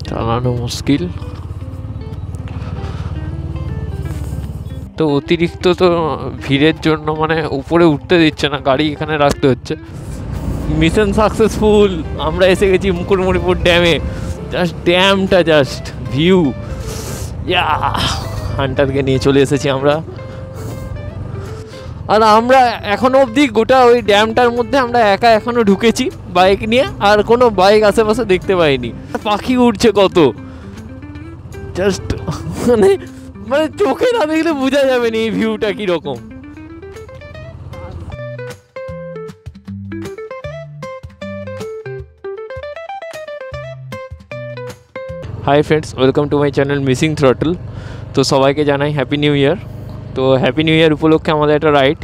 চালানো মুশকিল। তো অতিরিক্ত তো ভিড়ের জন্য মানে উপরে উঠতে দিচ্ছে না, গাড়ি এখানে রাখতে হচ্ছে। মিশন সাকসেসফুল, আমরা এসে গেছি মুকুটমণিপুর ড্যামে। জাস্ট ড্যামটা, জাস্ট ভিউ। ইয়া, হান্টারকে নিয়ে চলে এসেছি আমরা। আর আমরা এখনো অবধি গোটা ওই ড্যামটার মধ্যে আমরা একা এখনো ঢুকেছি বাইক নিয়ে, আর কোনো বাইক আশেপাশে দেখতে পাইনি। পাখি উঠছে কত, জাস্ট মানে মানে চোখে না দেখলে বোঝা যাবে না এই ভিউটা কিরকম। Hi friends, welcome to my channel missing throttle. তো সবাইকে জানাই হ্যাপি নিউ ইয়ার। তো হ্যাপি নিউ ইয়ার উপলক্ষে আমাদের একটা রাইড।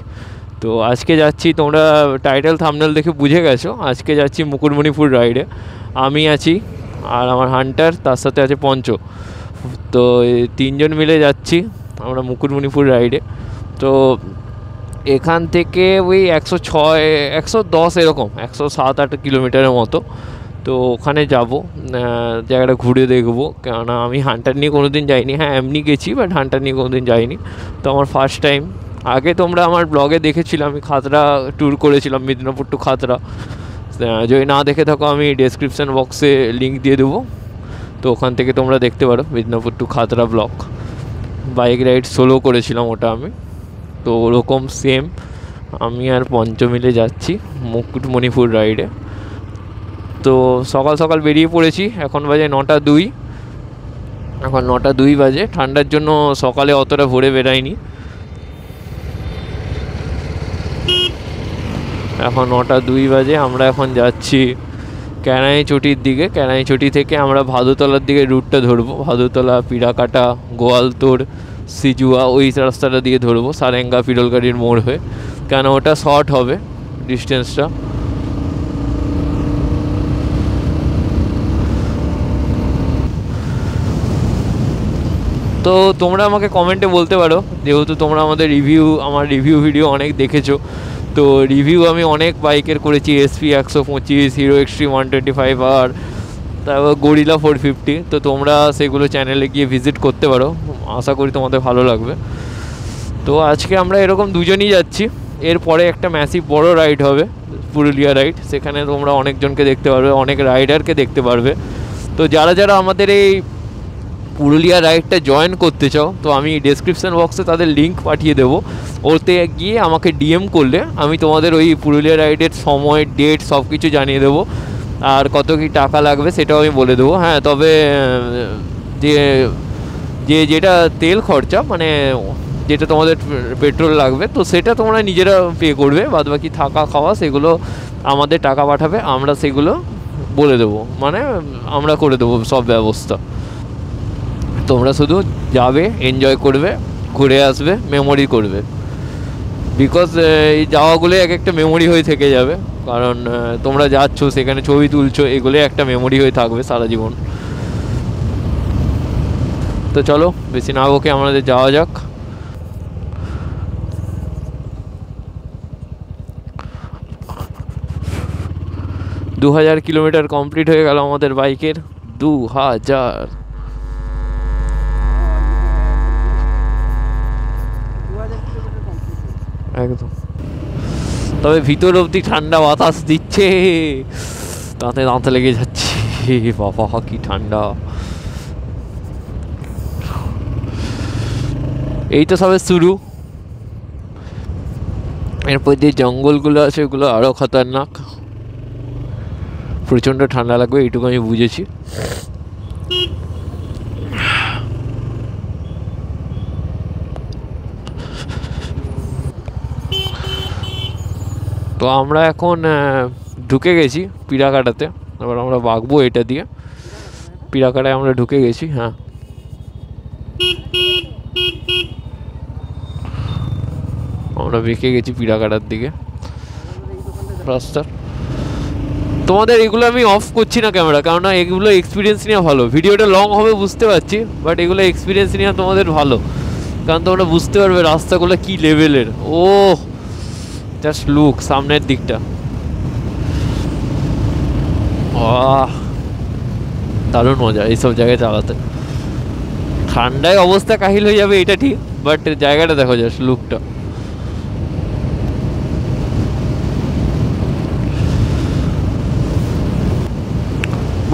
তো আজকে যাচ্ছি, তোমরা টাইটেল থাম্বনেল দেখে বুঝে গেছো, আজকে যাচ্ছি মুকুটমণিপুর রাইডে। আমি আছি আর আমার হান্টার, তার সাথে আছে পঞ্চ। তো এই তিনজন মিলে যাচ্ছি আমরা মুকুটমণিপুর রাইডে। তো এখান থেকে ওই 106 110 এরকম 107-8 কিলোমিটারের মতো। তো ওখানে যাব, জায়গাটা ঘুরে দেখবো, কেননা আমি হান্টার নিয়ে কোনো দিন যাইনি। হ্যাঁ, এমনি গেছি, বাট হান্টার নিয়ে কোনো দিন যাইনি। তো আমার ফার্স্ট টাইম। আগে তোমরা আমার ব্লগে দেখেছিলাম, আমি খাতড়া ট্যুর করেছিলাম, মিদনাপুর টু খাতড়া। যদি না দেখে থাকো আমি ডেসক্রিপশান বক্সে লিঙ্ক দিয়ে দেবো, তো ওখান থেকে তোমরা দেখতে পারো Midnapore to Khatra vlog. Bike ride solo করেছিলাম ওটা আমি। তো ওরকম সেম আমি আর পঞ্চ মিলে যাচ্ছি মুকুটমণিপুর রাইডে। তো সকাল সকাল বেরিয়ে পড়েছি, এখন বাজে 9টা 2। এখন 9টা 2 বাজে। ঠান্ডার জন্য সকালে অতটা ভোরে বেরাইনি। এখন 9টা 2 বাজে। আমরা এখন যাচ্ছি ক্যানাইচটির দিকে। ক্যানাইচটি থেকে আমরা ভাদুতলার দিকে রুটটা ধরবো। ভাদুতলা, পিড়াকাটা, গোয়ালতোড়, সিজুয়া, ওই রাস্তাটা দিয়ে ধরবো, সারেঙ্গা, পিরলগাড়ির মোড় হয়ে, কেন ওটা শর্ট হবে ডিস্টেন্সটা। তো তোমরা আমাকে কমেন্টে বলতে পারো, যেহেতু তোমরা আমার রিভিউ ভিডিও অনেক দেখেছো। তো রিভিউ আমি অনেক বাইকের করেছি, SP 125, হিরো এক্সট্রিম 125R, তারপর গরিলা 450। তো তোমরা সেগুলো চ্যানেলে গিয়ে ভিজিট করতে পারো, আশা করি তোমাদের ভালো লাগবে। তো আজকে আমরা এরকম দুজনই যাচ্ছি। এরপরে একটা ম্যাসিভ বড় রাইড হবে, পুরুলিয়া রাইড। সেখানে তোমরা অনেকজনকে দেখতে পারবে, অনেক রাইডারকে দেখতে পারবে। তো যারা যারা আমাদের এই পুরুলিয়া রাইডটা জয়েন করতে চাও, তো আমি ডেসক্রিপশান বক্সে তাদের লিঙ্ক পাঠিয়ে দেবো। ওতে গিয়ে আমাকে DM করলে আমি তোমাদের ওই পুরুলিয়া রাইডের সময়, ডেট সব কিছু জানিয়ে দেবো। আর কত কী টাকা লাগবে সেটাও আমি বলে দেবো। হ্যাঁ, তবে যেটা তেল খরচা, মানে যেটা তোমাদের পেট্রোল লাগবে, তো সেটা তোমরা নিজেরা পে করবে। বাদবাকি থাকা খাওয়া সেগুলো আমাদের টাকা পাঠাবে, আমরা সেগুলো বলে দেবো, মানে আমরা করে দেবো সব ব্যবস্থা। তোমরা শুধু যাবে, এনজয় করবে, ঘুরে আসবে, মেমোরি করবে। বিকজ এই যাওয়াগুলো এক একটা মেমোরি হয়ে থেকে যাবে, কারণ তোমরা যাচ্ছ, সেখানে ছবি তুলছো, এগুলো একটা মেমোরি হয়ে থাকবে সারা জীবন। তো চলো বেশি না বকে আমাদের যাওয়া যাক। দু 2000 কিলোমিটার কমপ্লিট হয়ে গেল আমাদের বাইকের। 2000 একদম। তবে ভিতর অবধি ঠান্ডা বাতাস দিচ্ছে, দাঁতে দাঁতে লেগে যাচ্ছে। বাবা কি ঠান্ডা! এই তো সবে শুরু। এরপর যে জঙ্গলগুলো আছে ওগুলো আরও খতরনাক, প্রচণ্ড ঠান্ডা লাগবে, এইটুকু আমি বুঝেছি। তো আমরা এখন ঢুকে গেছি পিড়াকাটাতে। এবার আমরা বাগবো এটা দিয়ে। পিড়াকাটায় আমরা ঢুকে গেছি। হ্যাঁ, আমরা বেঁকে গেছি পিড়াকাটার দিকে রাস্তার। তোমাদের এগুলো আমি অফ করছি না ক্যামেরা, কেননা এগুলো এক্সপিরিয়েন্স নিয়ে ভালো। ভিডিওটা লং হবে বুঝতে পারছি, বাট এগুলো এক্সপিরিয়েন্স নিয়ে তোমাদের ভালো, কারণ তোমরা বুঝতে পারবে রাস্তাগুলো কী লেভেলের। ও জাস্ট লুক সামনের দিকটা, দারুণ মজা এইসব জায়গায় চালাতে। ঠান্ডায় অবস্থা কাহিল হয়ে যাবে এটা ঠিক, বাট জায়গাটা দেখো জাস্ট লুকটা।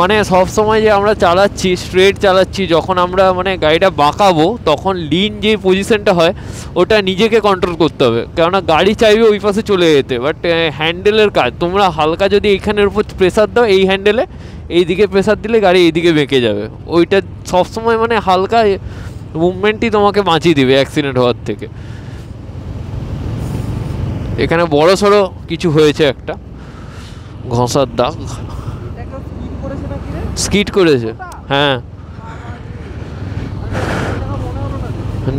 মানে সব সময় যে আমরা চালাচ্ছি স্ট্রেট চালাচ্ছি, যখন আমরা মানে গাড়িটা বাঁকাবো তখন লিন যে পজিশনটা হয় ওটা নিজেকে কন্ট্রোল করতে হবে, কেননা গাড়ি চাইবে ওই পাশে চলে যেতে, বাট হ্যান্ডেলের কাজ তোমরা হালকা যদি এইখানের উপর প্রেসার দাও, এই হ্যান্ডেলে এই দিকে প্রেসার দিলে গাড়ি এইদিকে বেঁকে যাবে। ওইটা সবসময় মানে হালকা মুভমেন্টই তোমাকে বাঁচিয়ে দিবে অ্যাক্সিডেন্ট হওয়ার থেকে। এখানে বড় সড়ো কিছু হয়েছে, একটা ঘষার দাগ, স্কিড করেছে। হ্যাঁ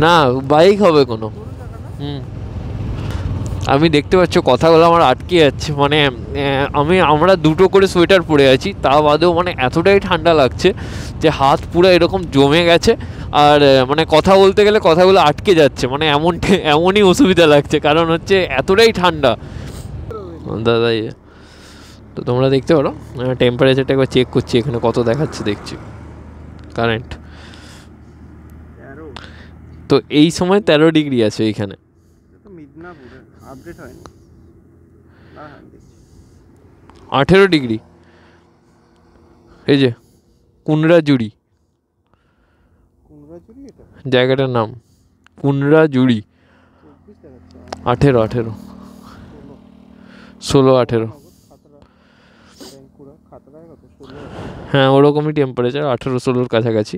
না বাইক হবে কোনো। আমি দেখতে পাচ্ছ কথাগুলো আমার আটকে যাচ্ছে, মানে আমরা দুটো করে সোয়েটার পরে আছি, তা বাদেও মানে এতটাই ঠান্ডা লাগছে যে হাত পুরো এরকম জমে গেছে, আর মানে কথা বলতে গেলে কথাগুলো আটকে যাচ্ছে, মানে এমনই অসুবিধা লাগছে, কারণ হচ্ছে এতটাই ঠান্ডা দাদা। তো তোমরা দেখতে পারো টেম্পারেচারটা একবার চেক করছি, এখানে কত দেখাচ্ছে দেখছি কারেন্ট। তো এই সময় 13 ডিগ্রি আছে এইখানে। 18 ডিগ্রি। এই যে কুনরাজুড়ি জায়গাটার নাম, কুনরাজুড়ি। 18 16 18 হ্যাঁ ওরকমই টেম্পারেচার, 18-16 কাছাকাছি।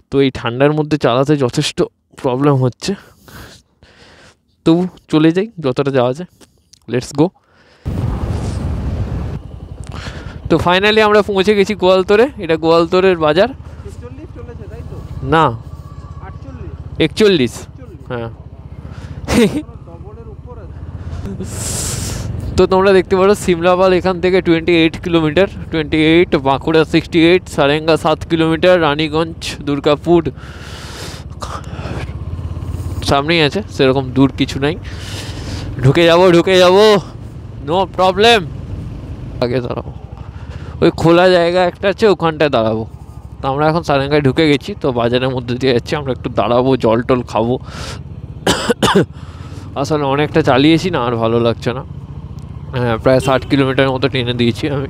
তো এই ঠান্ডার মধ্যে চালাতে যথেষ্ট প্রবলেম হচ্ছে, তবু চলে যাই যতটা যাওয়া যায়। Let's go. তো ফাইনালি আমরা পৌঁছে গেছি গোয়ালতরে। এটা গোয়ালতরের বাজার। না 41। হ্যাঁ তো তোমরা দেখতে পারো সিমলাপাল এখান থেকে 28 কিলোমিটার, 28, বাঁকুড়া 68, সারেঙ্গা 7 কিলোমিটার, রানীগঞ্জ দুর্গাপুর সামনেই আছে, সেরকম দূর কিছু নাই। ঢুকে যাবো নো প্রবলেম। আগে দাঁড়াবো, ওই খোলা জায়গা একটা আছে ওখানটায় দাঁড়াবো। তো আমরা এখন সারেঙ্গায় ঢুকে গেছি, তো বাজারের মধ্যে দিয়ে যাচ্ছি, আমরা একটু দাঁড়াবো, জল টল খাবো। আসলে অনেকটা চালিয়েছি না, আর ভালো লাগছে না। হ্যাঁ প্রায় 60 কিলোমিটার মতো টেনে দিয়েছি আমি।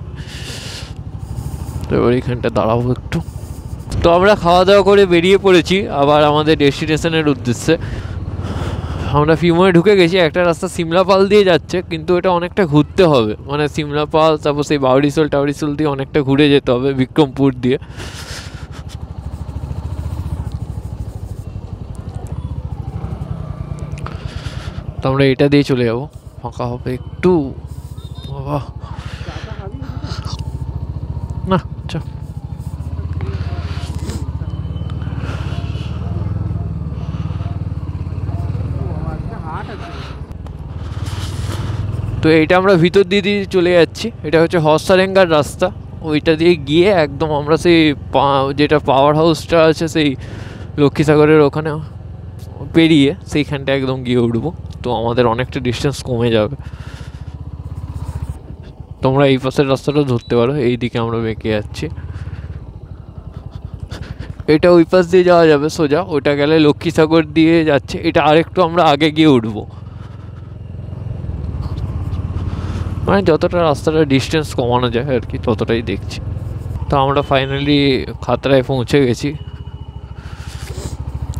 তো এবার এইখানটা দাঁড়াবো একটু। তো আমরা খাওয়া দাওয়া করে বেরিয়ে পড়েছি আবার আমাদের ডেস্টিনেশনের উদ্দেশ্যে। আমরা ফিমোয় ঢুকে গেছি। একটা রাস্তা সিমলাপাল দিয়ে যাচ্ছে, কিন্তু এটা অনেকটা ঘুরতে হবে, মানে সিমলাপাল তারপর সেই বাউরিসোল টাউরিসোল দিয়ে অনেকটা ঘুরে যেতে হবে, বিক্রমপুর দিয়ে। তো আমরা এটা দিয়ে চলে যাবো, ফাঁকা হবে একটু। বাবা না আচ্ছা। তো এইটা আমরা ভিতর দিয়ে চলে যাচ্ছি। এটা হচ্ছে হর্সারেঙ্গার রাস্তা, ওইটা দিয়ে গিয়ে একদম আমরা সেই যেটা পাওয়ার হাউসটা আছে সেই লক্ষ্মীসাগরের ওখানে পেরিয়ে সেইখানটা একদম গিয়ে উঠবো। তো আমাদের অনেকটা ডিস্টেন্স কমে যাবে। তোমরা এই পাশের রাস্তাটা ধরতে পারো, এই দিকে আমরা বেঁকে যাচ্ছি। এটা ওই পাশ দিয়ে যাওয়া যাবে সোজা, ওইটা গেলে লক্ষ্মীসাগর দিয়ে যাচ্ছে। এটা আরেকটু আমরা আগে গিয়ে উঠবো, মানে যতটা রাস্তাটা ডিস্টেন্স কমানো যায় আর কি ততটাই দেখছি। তো আমরা ফাইনালি খাতড়ায় পৌঁছে গেছি।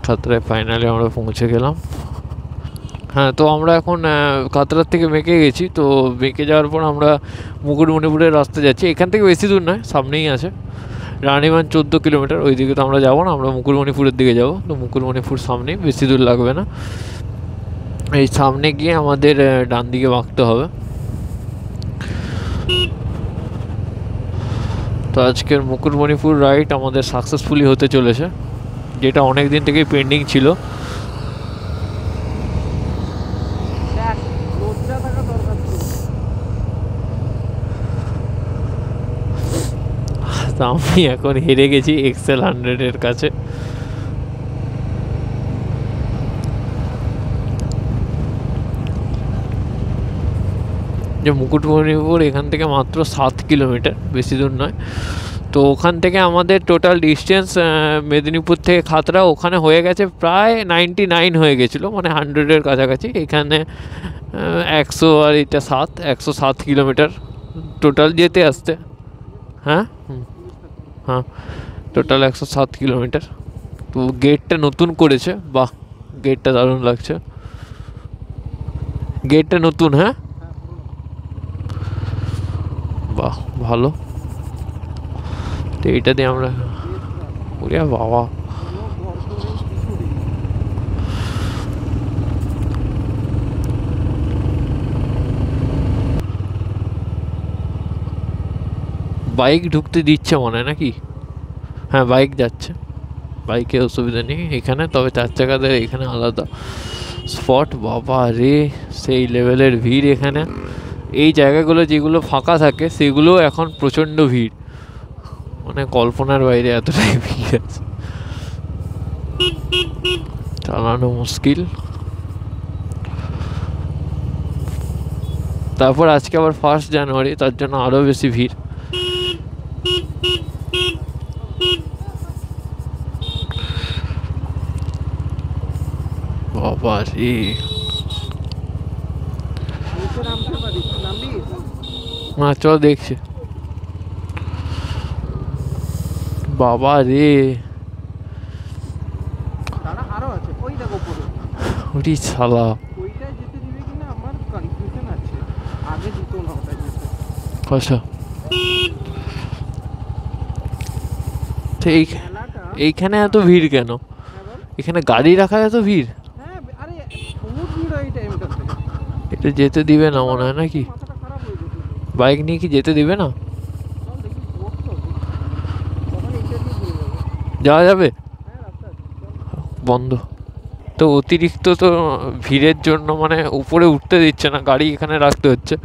খাতড়ায় ফাইনালি আমরা পৌঁছে গেলাম। হ্যাঁ তো আমরা এখন খাতড়ার থেকে বেঁকে গেছি। তো বেঁকে যাওয়ার পর আমরা মুকুটমণিপুরের রাস্তা যাচ্ছি। এখান থেকে বেশি দূর নয়, সামনেই আছে রানীগঞ্জ 14 কিলোমিটার। ওই দিকে তো আমরা যাবো না, আমরা মুকুটমণিপুরের দিকে যাবো। তো মুকুটমণিপুর সামনেই, বেশি দূর লাগবে না। এই সামনে গিয়ে আমাদের ডান দিকে বাঁকতে হবে। তো আজকের মুকুটমণিপুর রাইড আমাদের সাকসেসফুলি হতে চলেছে, যেটা অনেক দিন থেকেই পেন্ডিং ছিল। তো আমি এখন হেরে গেছি এক্সেল 100-এর কাছে। যে মুকুটমণিপুর এখান থেকে মাত্র 7 কিলোমিটার, বেশি দূর নয়। তো ওখান থেকে আমাদের টোটাল ডিস্টেন্স মেদিনীপুর থেকে খাতড়া ওখানে হয়ে গেছে প্রায় 99 হয়ে গেছিলো, মানে 100-এর কাছাকাছি। এখানে 100 আর এটা 107 কিলোমিটার টোটাল যেতে আসতে। হ্যাঁ হ্যাঁ, টোটাল 107 কিলোমিটার। তো গেটটা নতুন করেছে, বাহ গেটটা দারুণ লাগছে, গেটটা নতুন। হ্যাঁ বাহ ভালো। তো এইটা দিয়ে আমরা, ওরে বাবা বাইক ঢুকতে দিচ্ছে মনে হয় নাকি? হ্যাঁ বাইক যাচ্ছে, বাইকে অসুবিধা নেই এখানে, তবে 4 চাকাদের এখানে আলাদা স্পট। বাবা রে সেই লেভেলের ভিড় এখানে। এই জায়গাগুলো যেগুলো ফাঁকা থাকে সেগুলো এখন প্রচণ্ড ভিড়, মানে কল্পনার বাইরে এতটাই ভিড় আছে, চালানো মুশকিল। তারপর আজকে আবার 1 জানুয়ারি, তার জন্য আরও বেশি ভিড়। বাবা রে না চল দেখছি। বাবা রে ওটি শালা, আচ্ছা এইখানে এত ভিড় কেন? এখানে গাড়ি রাখার এত ভিড়? এটা যেতে দিবে না মনে হয় নাকি? বাইক নিয়ে কি যেতে দিবে না? যাওয়া যাবে? বন্ধ তো, অতিরিক্ত তো ভিড়ের জন্য মানে উপরে উঠতে দিচ্ছে না, গাড়ি এখানে রাখতে হচ্ছে।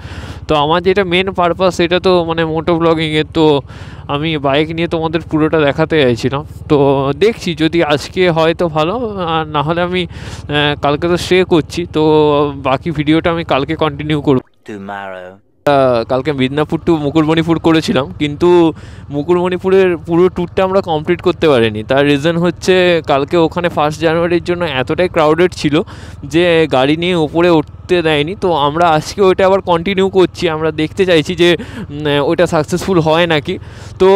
তো আমার যেটা মেন পারপাস সেটা তো মানে মোটো ব্লগিংয়ের, তো আমি বাইক নিয়ে তোমাদের পুরোটা দেখাতে চাইছিলাম। তো দেখছি যদি আজকে হয় তো ভালো, আর না হলে আমি কালকে তো স্টে করছি, তো বাকি ভিডিওটা আমি কালকে কন্টিনিউ করব। কালকে মিদনাপুর টু মুকুটমণিপুর করেছিলাম, কিন্তু মুকুটমণিপুরের পুরো ট্যুরটা আমরা কমপ্লিট করতে পারিনি। তার রিজন হচ্ছে কালকে ওখানে 1 জানুয়ারির জন্য এতটাই ক্রাউডেড ছিল যে গাড়ি নিয়ে উপরে উঠতে দেয়নি। তো আমরা আজকে ওইটা আবার কন্টিনিউ করছি, আমরা দেখতে চাইছি যে ওইটা সাকসেসফুল হয় নাকি। তো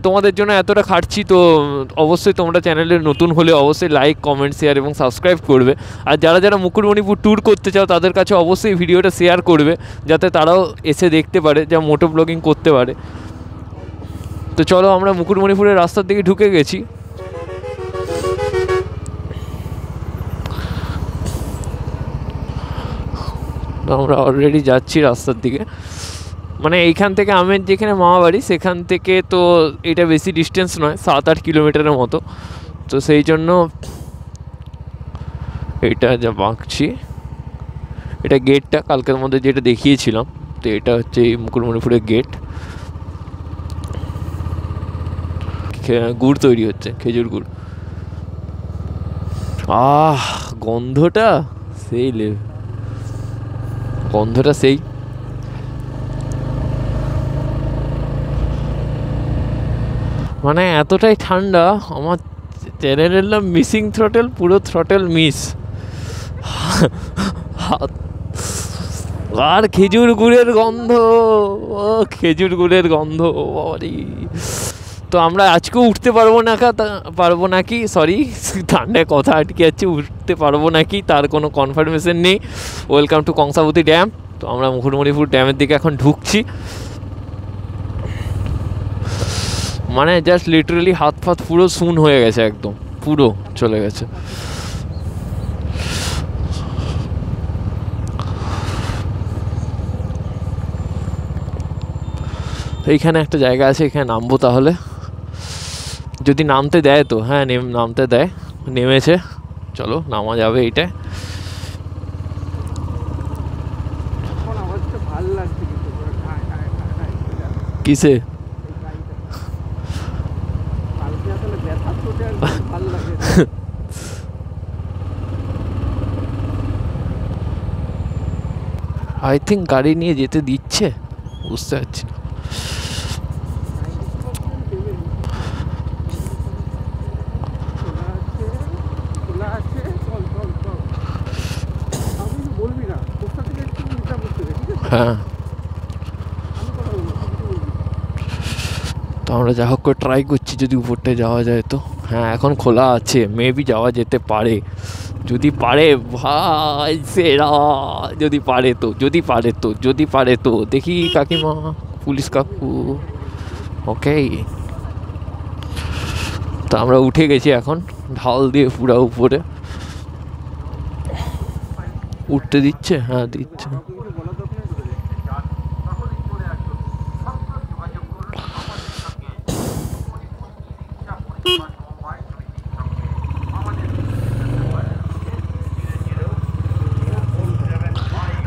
তোমাদের জন্য এতটা খাটছি, তো অবশ্যই তোমরা চ্যানেলে নতুন হলে অবশ্যই লাইক কমেন্ট শেয়ার এবং সাবস্ক্রাইব করবে। আর যারা যারা মুকুটমণিপুর ট্যুর করতে চাও তাদের কাছে অবশ্যই ভিডিওটা শেয়ার করবে, যাতে তারাও এসে দেখতে পারে, যা মোটো ব্লগিং করতে পারে। তো চলো আমরা মুকুটমণিপুরের রাস্তার দিকে ঢুকে গেছি। আমরা অলরেডি যাচ্ছি রাস্তার দিকে, মানে এইখান থেকে আমের যেখানে মামা বাড়ি সেখান থেকে তো এটা বেশি ডিস্টেন্স নয়, 7-8 কিলোমিটারের মতো। তো সেই জন্য এটা যা বাঁকছি, এটা গেটটা কালকের মধ্যে যেটা দেখিয়েছিলাম। তো এটা হচ্ছে এই মুকুটমণিপুরের গেট। গুড় তৈরি হচ্ছে, খেজুর গুড়। গন্ধটা সেই গন্ধটা সেই। মানে এতটাই ঠান্ডা, আমার চ্যানেলের নাম মিসিং থ্রটেল, পুরো থ্রটেল মিস। আর খেজুর গুড়ের গন্ধ, খেজুর গুড়ের গন্ধ। তো আমরা আজকেও উঠতে পারবো নাকি, সরি ঠান্ডায় কথা আটকে যাচ্ছে, উঠতে পারবো নাকি তার কোনো কনফার্মেশন নেই। Welcome to Kangsabati dam. তো আমরা মুকুটমণিপুর ড্যামের দিকে এখন ঢুকছি। মানে জাস্ট লিটারালি হাত ফাত পুরো শুন হয়ে গেছে, একদম পুরো চলে গেছে। এইখানে একটা জায়গা আছে, এখানে নামবো তাহলে, যদি নামতে দেয় তো। হ্যাঁ নামতে দেয়, নেমেছে, চলো নামা যাবে। এইটা কিসে? আই থিঙ্ক গাড়ি নিয়ে যেতে দিচ্ছে, বুঝতে পারছি না। হ্যাঁ, তো আমরা যা হোক করে ট্রাই করছি যদি উপরটায় যাওয়া যায় তো। হ্যাঁ, এখন খোলা আছে, মেবি যাওয়া যেতে পারে, যদি পারে ভাই সেরা, যদি পারে তো, যদি পারে তো, যদি পারে তো। দেখি কাকিমা, পুলিশ কাকু। ওকে, তো আমরা উঠে গেছি এখন, ঢাল দিয়ে পুরা উপরে উঠতে দিচ্ছে। হ্যাঁ দিচ্ছে।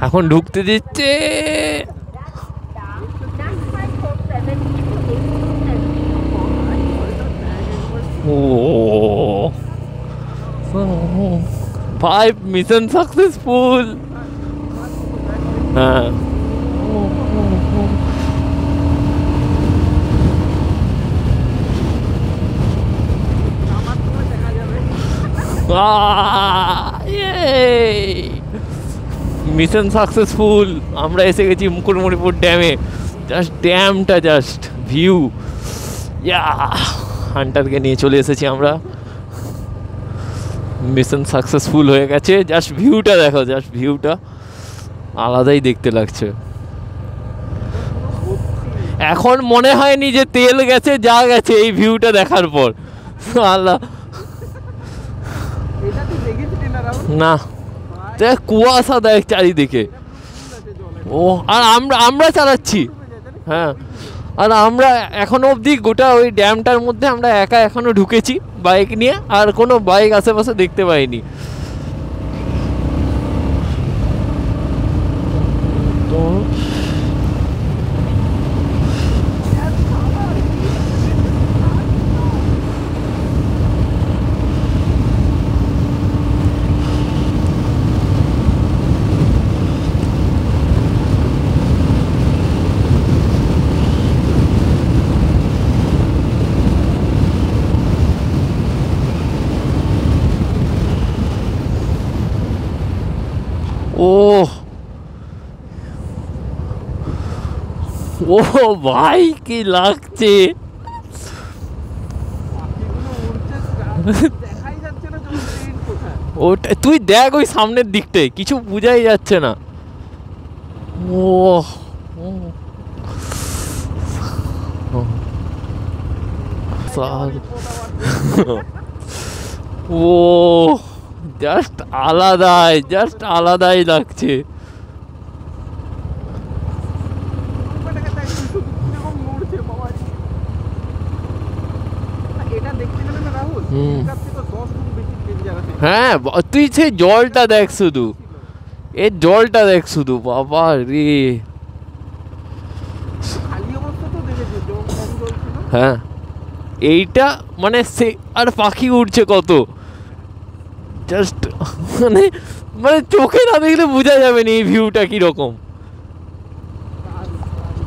এখন ঢুকতে দিচ্ছে। ও ভাই, মিশন সাকসেসফুল। হ্যাঁ, মিশন সাকসেসফুল। আমরা এসে গেছি মুকুটমণিপুর ড্যামে। জাস্ট ড্যামটা, জাস্ট ভিউ। ইয়া, হান্টারকে নিয়ে চলে এসেছি আমরা। মিশন সাকসেসফুল হয়ে গেছে। জাস্ট ভিউটা দেখো, জাস্ট ভিউটা আলাদাই দেখতে লাগছে। এখন মনে হয়নি যে তেল গেছে, যা গেছে এই ভিউটা দেখার পর। আল্লাহ না, দেখ কুয়াশা দেখ চারিদিকে। ও, আর আমরা চালাচ্ছি। হ্যাঁ, আর আমরা এখনো অবধি গোটা ওই ড্যামটার মধ্যে আমরা একা এখনো ঢুকেছি বাইক নিয়ে, আর কোনো বাইক আশেপাশে দেখতে পাইনি। তো ও ও ভাই, কি লাগছে। ওটা তুই দেখ, ওই সামনের দিকটায় কিছু বোঝাই যাচ্ছে না। ও ও জাস্ট আলাদাই, জাস্ট আলাদাই লাগছে। হ্যাঁ, তুই সে জলটা দেখ শুধু, এর জলটা দেখ শুধু, বাবা রে। হ্যাঁ, এইটা মানে সে, আর পাখি উঠছে কত, জাস্ট মানে মানে চোখে না দেখলে বোঝা যাবে না এই ভিউটা কিরকম।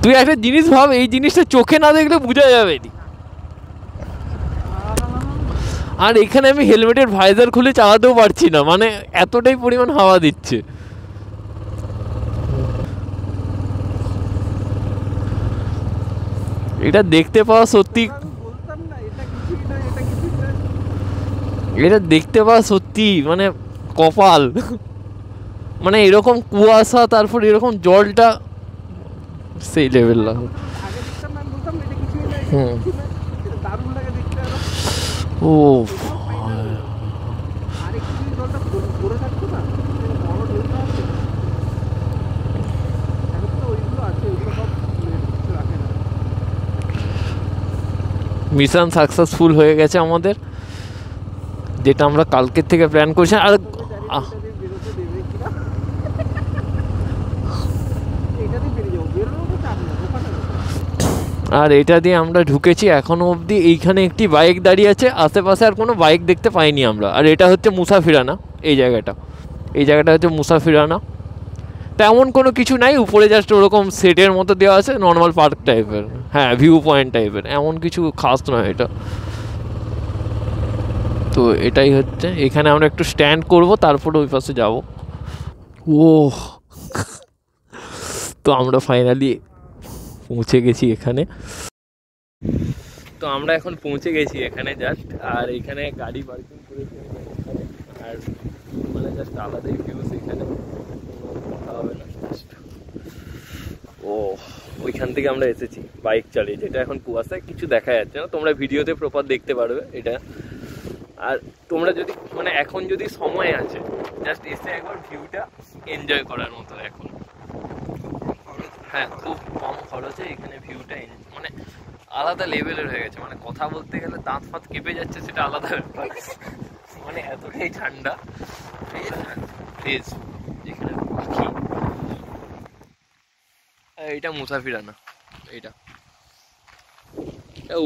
তুই একটা জিনিস ভাব, এই জিনিসটা চোখে না দেখলে বোঝা যাবে না। আর এখানে আমি হেলমেটের ভাইজার খুলে চালাতেও পারছি না, মানে এতটাই পরিমাণ হাওয়া দিচ্ছে। এটা দেখতে পাওয়া সত্যি, এটা দেখতে পাওয়া সত্যি মানে কপাল। মানে এরকম কুয়াশা, তারপর এরকম জলটা, সেই লেভেল লাগে। হুম, ও মিশন সাকসেসফুল হয়ে গেছে আমাদের, যেটা আমরা কালকের থেকে প্ল্যান করছি। আর এটা দিয়ে আমরা ঢুকেছি এখনো অবধি। এইখানে একটি বাইক দাঁড়িয়ে আছে, আশেপাশে আর কোনো বাইক দেখতে পাইনি আমরা। আর এটা হচ্ছে মুসাফিরানা, এই জায়গাটা, এই জায়গাটা হচ্ছে মুসাফিরানা। তেমন কোনো কিছু নাই, উপরে জাস্ট ওরকম সেটের মতো দেওয়া আছে, নর্মাল পার্ক টাইপের। হ্যাঁ, ভিউ পয়েন্ট টাইপের, এমন কিছু খাস নয় এটা। তো এটাই হচ্ছে, এখানে আমরা একটু স্ট্যান্ড করব, তারপরে ওই পাশে যাব। ও তো আমরা ফাইনালি পৌঁছে গেছি এখানে। তো আমরা এখন পৌঁছে গেছি এখানে জাস্ট, আর এখানে গাড়ি পার্কিং করেছি এখানে, আর মানে জাস্ট আলাদাই ভিউজ এখানে, কথা হবে না। ও ওইখান থেকে আমরা এসেছি বাইক চালিয়ে, যেটা এখন কুয়াশায় কিছু দেখা যাচ্ছে না, তোমরা ভিডিওতে প্রপার দেখতে পারবে এটা। আর তোমরা যদি মানে এখন যদি সময় আছে জাস্ট এসে একবার ভিউটা এনজয় করার মতো এখন। হ্যাঁ, খুব কম খরচে এখানে ভিউটা মানে আলাদা লেভেলের হয়ে গেছে, মানে কথা বলতে গেলে দাঁত ফাঁত কেঁপে যাচ্ছে, সেটা আলাদা ব্যাপার। মানে এতটাই ঠান্ডা ফ্রেশ যেখানে পাখি। এইটা মুসাফিরানা, এইটা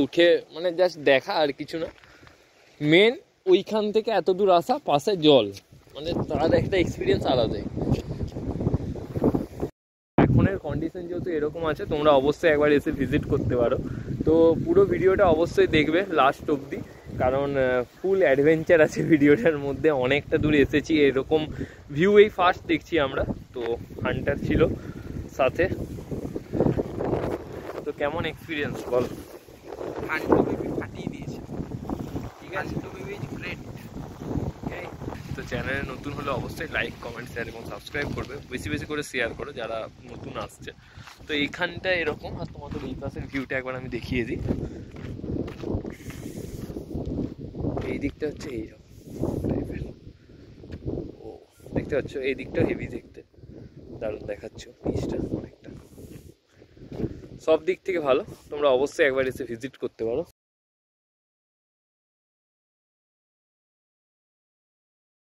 উঠে মানে জাস্ট দেখা আর কিছু না। মেন ওইখান থেকে এত দূর আসা, পাশে জল, মানে তার একটা এক্সপিরিয়েন্স আলাদাই। এখনের কন্ডিশন যেহেতু এরকম আছে, তোমরা অবশ্যই একবার এসে ভিজিট করতে পারো। তো পুরো ভিডিওটা অবশ্যই দেখবে লাস্ট অবধি, কারণ ফুল অ্যাডভেঞ্চার আছে ভিডিওটার মধ্যে। অনেকটা দূর এসেছি, এরকম ভিউ এই ফার্স্ট দেখছি আমরা। তো হান্টার ছিল সাথে। তো কেমন এক্সপিরিয়েন্স বল? ফাটিয়ে দিয়েছে, ঠিক আছে। গ্রেট। তো চ্যানেলে নতুন হলে অবশ্যই লাইক, কমেন্ট, শেয়ার এবং সাবস্ক্রাইব করবে। বেশি বেশি করে শেয়ার করো যারা নতুন আসছে। তো এইখানটা এরকম, আর তোমাদের এই পাশের ভিউটা একবার আমি দেখিয়ে দিই। এই দিকটা হচ্ছে এইরকম টাইপের। ও দেখতে পাচ্ছ, এই দিকটা হেভি দেখতে, দারুণ দেখাচ্ছ নিচটা অনেকটা। সব দিক থেকে ভালো, তোমরা অবশ্যই একবার এসে ভিজিট করতে পারো।